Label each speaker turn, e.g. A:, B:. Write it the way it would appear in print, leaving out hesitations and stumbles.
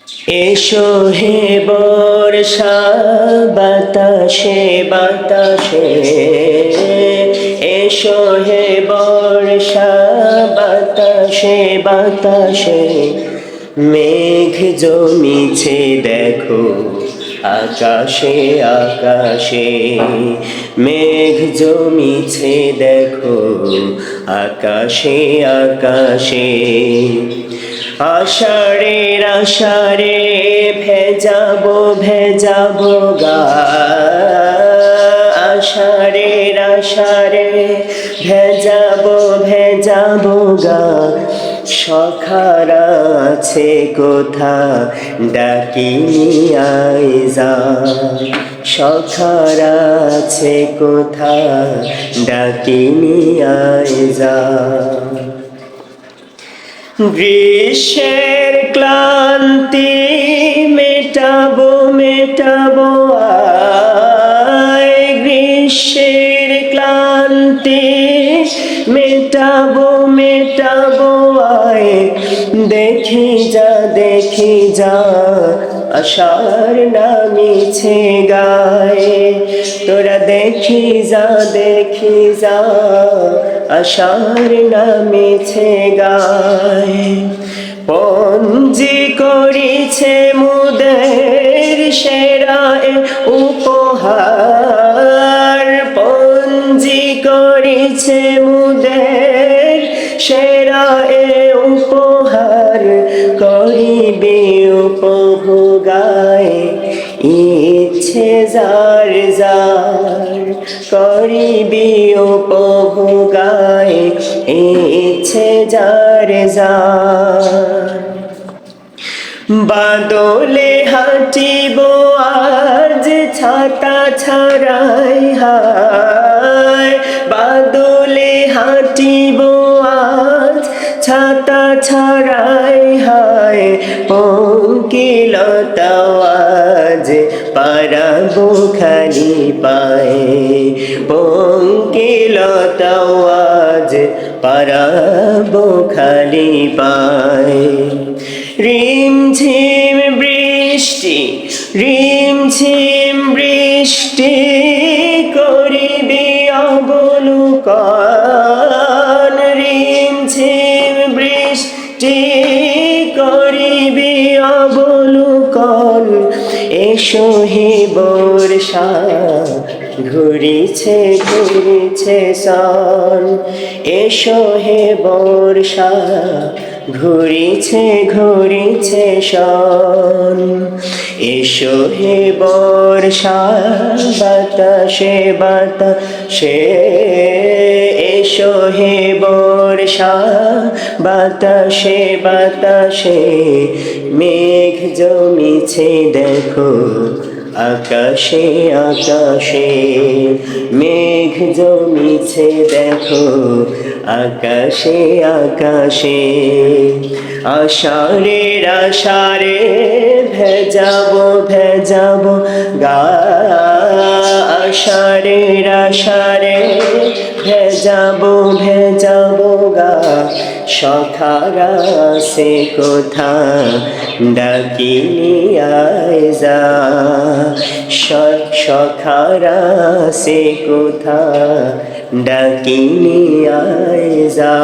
A: এসো হে বর্ষা বাতাসে বাতাসে, এসো হে বর্ষা বাতাসে বাতাসে, মেঘ জমিছে দেখো আকাশে আকাশে, মেঘ জমিছে দেখো আকাশে আকাশে। আষাঢ়ের আষাঢ়ে ভেজাবো ভেজাবো গা, আষাঢ়ের আষাঢ়ে ভেজাবো ভেজাবো গা, সখারা আছে কোথা ডাকিনি আয় যা, সখারা আছে কোথা ডাকিনি আয় যা। গ্রীষ্মের ক্লান্তি মেটাবো মেটাবো আয়, গ্রীষ্মের ক্লান্তি মেটাবো মেটাবো আয়, দেখি যা আষাঢ় নামিছে গায়ে, তোরা দেখি যা আষাঢ় নামিছে গায়ে। পঞ্জি করিছে মুদের সেরা উপহার, পঞ্জি করিছে মুদের সেরা উপহার, করিবে উপভোগায় ইচ্ছে যার যার, করিবি উপভোগায় ইচ্ছে যার যার। বাদলে হাঁটিব আজ ছাতা ছাড়াই হায়, বাদলে হাঁটিব আজ ছাতা ছাড়াই হায়, পঙ্কিলতা আজ পারাবো খালি পায়ে, পঙ্কিলতা আজ পারাবো খালি পায়ে। রিমঝিম বৃষ্টি রিমঝিম বৃষ্টি করিবি অবলোকন, রিমঝিম বৃষ্টি করিবি অবলোকন। এসো হে বর্ষা ঘুরিছে ঘুরিছে সন, এসো হে বর্ষা ঘুরিছে ঘুরিছে সন। এসো হে বর্ষা বাতাসে বাতাসে, এসো হে বর্ষা বাতাসে বাতাসে, মেঘ জমিছে দেখো আকাশে আকাশে, মেঘ জমিছে দেখো আকাশে আকাশে। আষাঢ়ের আষাঢ়ে ভেজাবো ভেজাবো গা, আষাঢ়ের আষাঢ়ে ভেজাবো ভেজাবো গা, সখারা আছে কোথা ডাকিনি আয় যা, সখারা আছে কোথা ডাকিনি আয় যা।